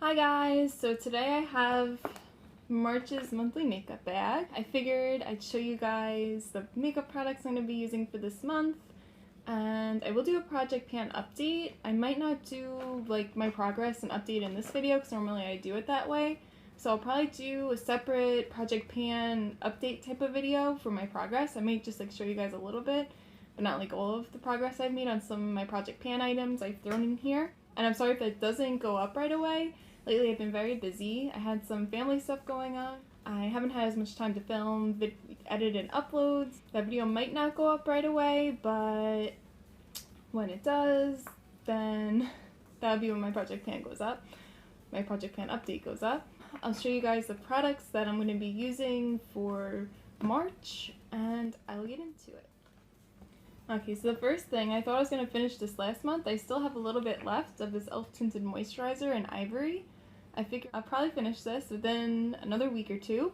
Hi guys! So today I have March's monthly makeup bag. I figured I'd show you guys the makeup products I'm going to be using for this month, and I will do a project pan update. I might not do like my progress and update in this video because normally I do it that way. So I'll probably do a separate project pan update type of video for my progress. I might just like show you guys a little bit, but not like all of the progress I've made on some of my project pan items I've thrown in here. And I'm sorry if it doesn't go up right away. Lately I've been very busy. I had some family stuff going on. I haven't had as much time to film, edit, and uploads. That video might not go up right away, but when it does, then that'll be when my project pan goes up. My project pan update goes up. I'll show you guys the products that I'm going to be using for March, and I'll get into it. Okay, so the first thing, I thought I was going to finish this last month. I still have a little bit left of this e.l.f. tinted moisturizer in Ivory. I figured I'll probably finish this within another week or two.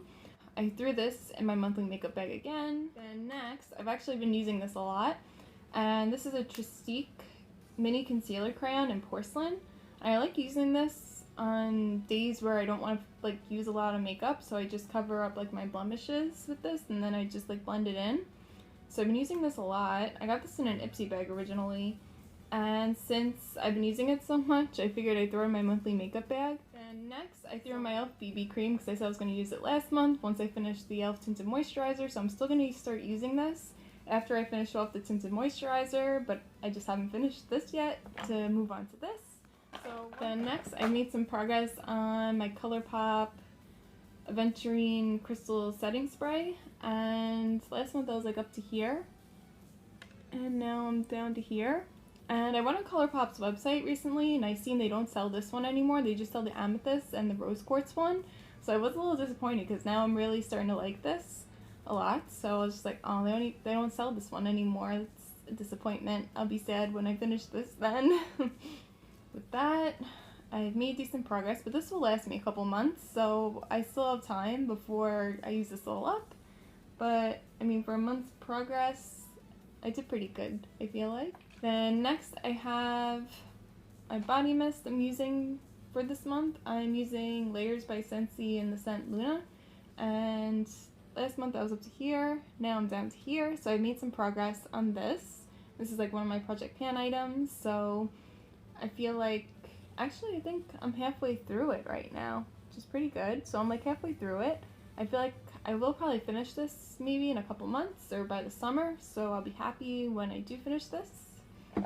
I threw this in my monthly makeup bag again. Then next, I've actually been using this a lot, and this is a Trestique mini concealer crayon in porcelain. I like using this on days where I don't want to like use a lot of makeup, so I just cover up like my blemishes with this, and then I just like blend it in. So I've been using this a lot. I got this in an Ipsy bag originally, and since I've been using it so much, I figured I'd throw it in my monthly makeup bag. And next, I threw in my e.l.f. BB cream because I said I was going to use it last month once I finished the e.l.f. tinted moisturizer, so I'm still going to start using this after I finish off the tinted moisturizer, but I just haven't finished this yet to move on to this. So then next, I made some progress on my ColourPop Aventurine Crystal Setting Spray, and last month I was like up to here, and now I'm down to here. And I went on ColourPop's website recently, and I seen they don't sell this one anymore. They just sell the Amethyst and the Rose Quartz one. So I was a little disappointed because now I'm really starting to like this a lot. So I was just like, oh, they don't sell this one anymore. It's a disappointment. I'll be sad when I finish this then. With that, I've made decent progress, but this will last me a couple months, so I still have time before I use this all up. But, I mean, for a month's progress, I did pretty good, I feel like. Then next I have my body mist I'm using for this month. I'm using Layers by Scentsy in the scent Luna, and last month I was up to here, now I'm down to here, so I made some progress on this. This is like one of my project pan items, so I feel like, actually I think I'm halfway through it right now, which is pretty good. So I'm like halfway through it. I feel like I will probably finish this maybe in a couple months or by the summer, so I'll be happy when I do finish this.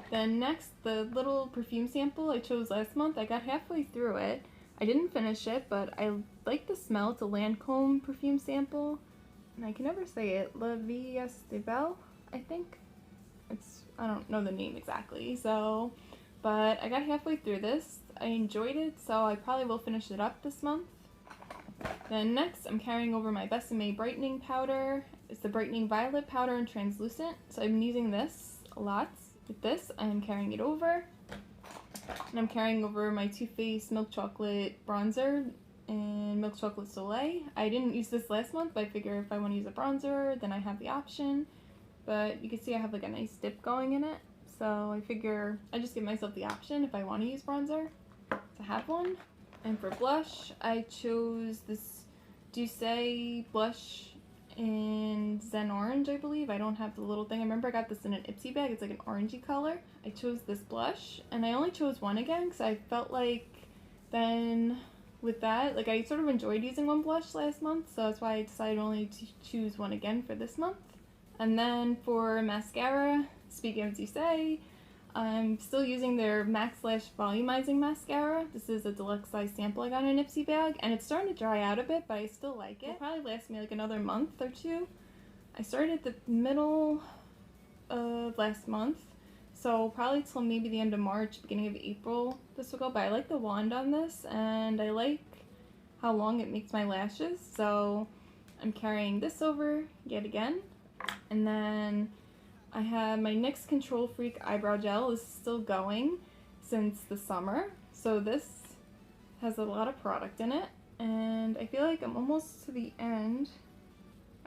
Then next, the little perfume sample I chose last month, I got halfway through it. I didn't finish it, but I like the smell. It's a Lancome perfume sample, and I can never say it. La Vie de Belle, I think. I don't know the name exactly, so, but I got halfway through this. I enjoyed it, so I probably will finish it up this month. Then next, I'm carrying over my Besame brightening powder. It's the brightening violet powder and translucent, so I've been using this a lot. With this, I'm carrying it over, and I'm carrying over my Too Faced Milk Chocolate bronzer in Milk Chocolate Soleil. I didn't use this last month, but I figure if I want to use a bronzer, then I have the option. But you can see I have like a nice dip going in it, so I figure I just give myself the option if I want to use bronzer to have one. And for blush, I chose this Douce blush in Zen Orange, I believe. I don't have the little thing. I remember I got this in an Ipsy bag. It's like an orangey color. I chose this blush, and I only chose one again because I felt like then with that, like I sort of enjoyed using one blush last month, so that's why I decided only to choose one again for this month. And then for mascara, speaking of Douce, I'm still using their MAC Slash Volumizing Mascara. This is a deluxe size sample I got in an Ipsy bag, and it's starting to dry out a bit, but I still like it. It'll probably last me like another month or two. I started at the middle of last month, so probably till maybe the end of March, beginning of April this will go, but I like the wand on this, and I like how long it makes my lashes, so I'm carrying this over yet again. And then I have my NYX Control Freak Eyebrow Gel is still going since the summer. So this has a lot of product in it, and I feel like I'm almost to the end.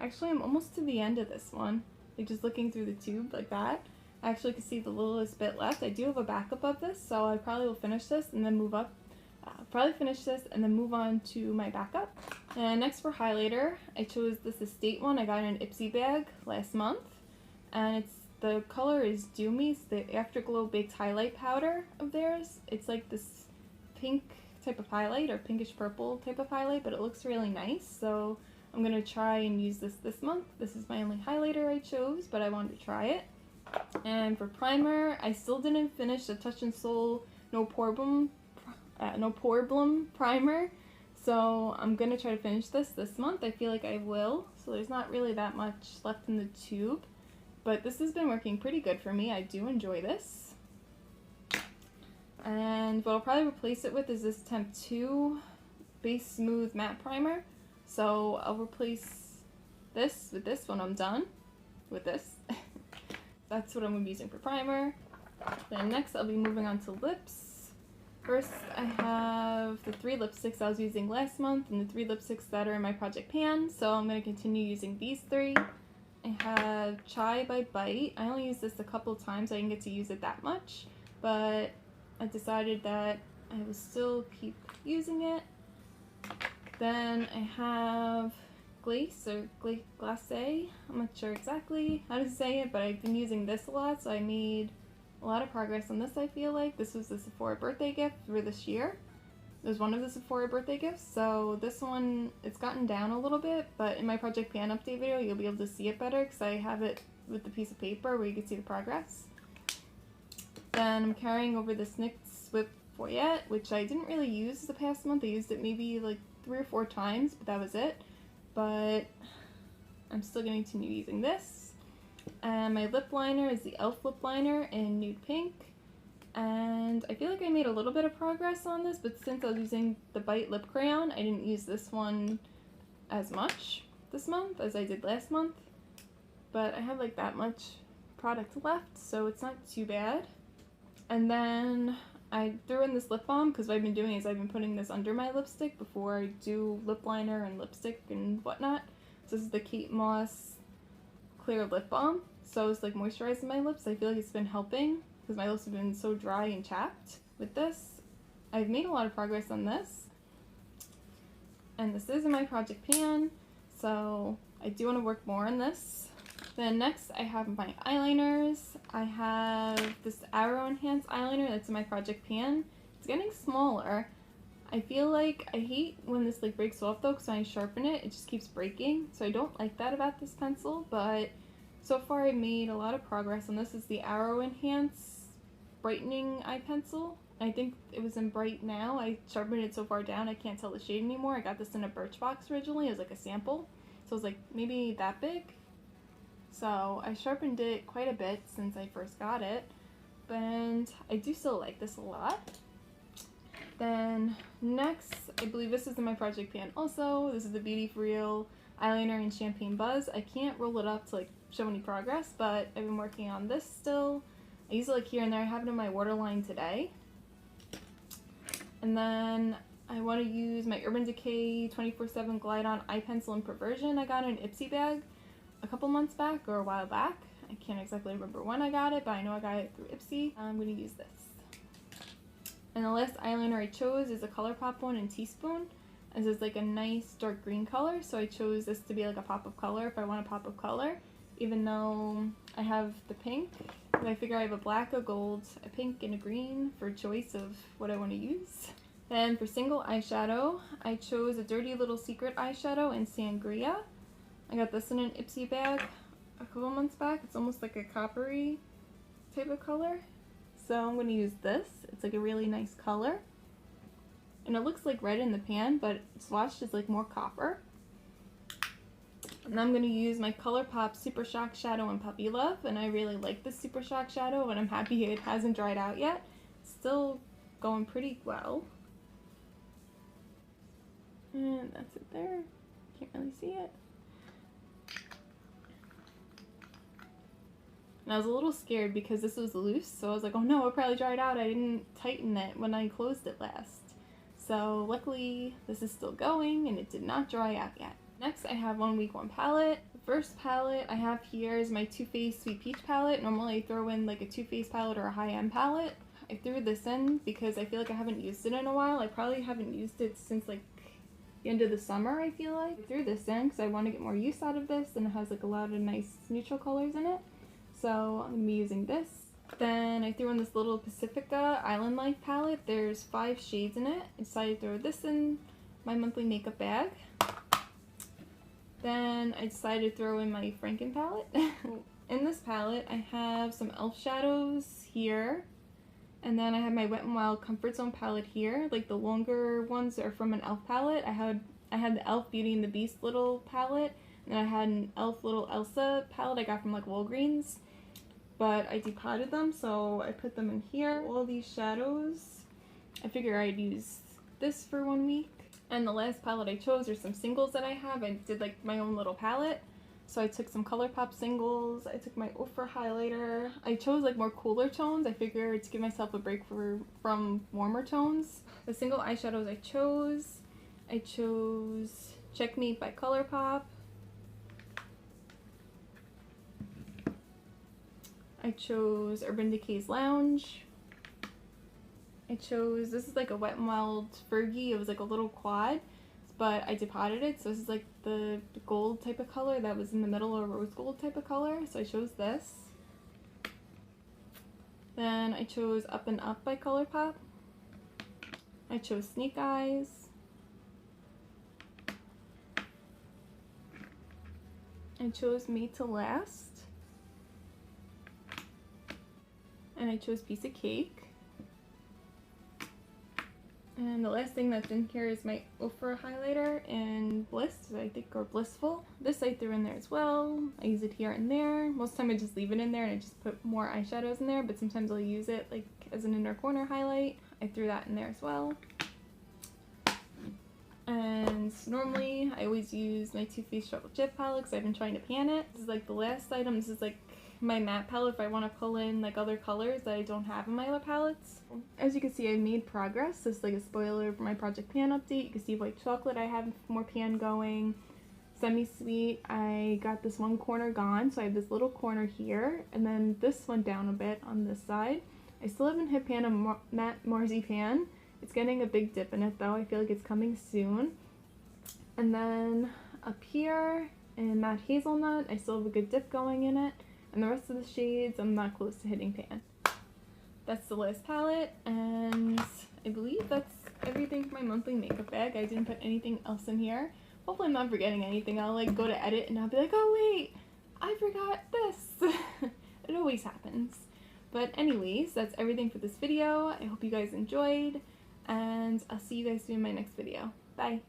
Actually, I'm almost to the end of this one. Like just looking through the tube like that. I actually can see the littlest bit left. I do have a backup of this, so I probably will finish this and then move up Probably finish this and then move on to my backup. And next for highlighter, I chose this Estate one. I got in an Ipsy bag last month, and the color is Doomy. It's the Afterglow Baked Highlight Powder of theirs. It's like this pink type of highlight, or pinkish purple type of highlight, but it looks really nice. So I'm gonna try and use this month. This is my only highlighter I chose, but I wanted to try it. And for primer, I still didn't finish the Touch in Sol No Problem primer, so I'm gonna try to finish this month. I feel like I will. So there's not really that much left in the tube, but this has been working pretty good for me. I do enjoy this. And what I'll probably replace it with is this Temp 2 Base Smooth Matte Primer. So I'll replace this with this when I'm done with this. That's what I'm going to be using for primer. Then next I'll be moving on to lips. First I have the 3 lipsticks I was using last month and the 3 lipsticks that are in my project pan. So I'm going to continue using these 3. I have Chai by Bite. I only used this a couple times. I didn't get to use it that much, but I decided that I will still keep using it. Then I have Glace or Glacé. I'm not sure exactly how to say it, but I've been using this a lot, so I made a lot of progress on this. I feel like this was the Sephora birthday gift for this year. It was one of the Sephora birthday gifts, so this one, it's gotten down a little bit, but in my Project Pan update video, you'll be able to see it better because I have it with the piece of paper where you can see the progress. Then I'm carrying over this NYX Whip Foyette, which I didn't really use the past month. I used it maybe like 3 or 4 times, but that was it. But I'm still going to continue using this. And my lip liner is the e.l.f. lip liner in Nude Pink. And I feel like I made a little bit of progress on this, but since I was using the Bite Lip Crayon, I didn't use this one as much this month as I did last month. But I have like that much product left, so it's not too bad. And then I threw in this lip balm because what I've been doing is I've been putting this under my lipstick before I do lip liner and lipstick and whatnot. So this is the Kate Moss Clear Lip Balm. So it's like moisturizing my lips. I feel like it's been helping because my lips have been so dry and chapped. With this, I've made a lot of progress on this. And this is in my project pan, so I do want to work more on this. Then next I have my eyeliners. I have this Arrow Enhanced eyeliner that's in my project pan. It's getting smaller. I feel like I hate when this like breaks off though, because when I sharpen it, it just keeps breaking. So I don't like that about this pencil, but so far I made a lot of progress on this. Is the Arrow Enhanced Brightening Eye Pencil. I think it was in Bright Now. I sharpened it so far down I can't tell the shade anymore. I got this in a Birchbox originally. It was like a sample. So it was like maybe that big. So I sharpened it quite a bit since I first got it, and I do still like this a lot. Then next, I believe this is in my project pan also. This is the Beauty For Real eyeliner in Champagne Buzz. I can't roll it up to like show any progress, but I've been working on this still. I use it like here and there. I have it in my waterline today. And then I want to use my Urban Decay 24/7 Glide On Eye Pencil in Perversion. I got in an Ipsy bag a couple months back or a while back. I can't exactly remember when I got it, but I know I got it through Ipsy. I'm going to use this. And the last eyeliner I chose is a ColourPop one in Teaspoon. This is like a nice dark green color, so I chose this to be like a pop of color if I want a pop of color, even though I have the pink. But I figure I have a black, a gold, a pink, and a green for choice of what I want to use. Then for single eyeshadow, I chose a Dirty Little Secret eyeshadow in Sangria. I got this in an Ipsy bag a couple months back. It's almost like a coppery type of color. So I'm going to use this. It's like a really nice color. And it looks like red in the pan, but swatched is like more copper. And I'm going to use my ColourPop Super Shock Shadow in Puppy Love. And I really like this Super Shock Shadow, and I'm happy it hasn't dried out yet. It's still going pretty well. And that's it there. Can't really see it. And I was a little scared because this was loose, so I was like, oh no, it probably dried out. I didn't tighten it when I closed it last. So luckily, this is still going and it did not dry out yet. Next, I have One Week One palette. The first palette I have here is my Too Faced Sweet Peach palette. Normally I throw in like a Too Faced palette or a high-end palette. I threw this in because I feel like I haven't used it in a while. I probably haven't used it since like the end of the summer, I feel like. I threw this in because I want to get more use out of this, and it has like a lot of nice neutral colors in it. So I'm going to be using this. Then I threw in this little Pacifica Island Life palette. There's 5 shades in it. I decided to throw this in my monthly makeup bag. Then I decided to throw in my Franken palette. In this palette, I have some e.l.f. shadows here. And then I have my Wet n Wild Comfort Zone palette here. Like the longer ones are from an e.l.f. palette. I had the e.l.f. Beauty and the Beast little palette. And then I had an e.l.f. little Elsa palette I got from like Walgreens. But I depotted them, so I put them in here. All these shadows, I figure I'd use this for 1 week. And the last palette I chose are some singles that I have. I did like my own little palette. So I took some ColourPop singles, I took my e.l.f. highlighter. I chose like more cooler tones. I figured to give myself a break from warmer tones. The single eyeshadows I chose Checkmate by ColourPop. I chose Urban Decay's Lounge. I chose, this is like a Wet n Wild Fergie. It was like a little quad, but I depotted it. So this is like the gold type of color that was in the middle, or rose gold type of color. So I chose this. Then I chose Up and Up by ColourPop. I chose Snake Eyes. I chose Made to Last. And I chose Piece of Cake. And the last thing that's in here is my e.l.f. highlighter in Bliss, I think, or Blissful. This I threw in there as well. I use it here and there. Most of the time I just leave it in there and I just put more eyeshadows in there, but sometimes I'll use it like as an inner corner highlight. I threw that in there as well. And normally I always use my Too Faced Chocolate Chip palette because I've been trying to pan it. This is like the last item. This is like my matte palette if I want to pull in like other colors that I don't have in my other palettes. As you can see, I made progress. This is like a spoiler for my Project Pan update. You can see white chocolate, I have more pan going. Semi-sweet, I got this one corner gone, so I have this little corner here, and then this one down a bit on this side. I still haven't hit pan a matte marzipan. It's getting a big dip in it though. I feel like it's coming soon. And then up here in matte hazelnut, I still have a good dip going in it. And the rest of the shades, I'm not close to hitting pan. That's the last palette, and I believe that's everything for my monthly makeup bag. I didn't put anything else in here. Hopefully I'm not forgetting anything. I'll like go to edit and I'll be like, oh wait, I forgot this. It always happens. But anyways, that's everything for this video. I hope you guys enjoyed, and I'll see you guys soon in my next video. Bye!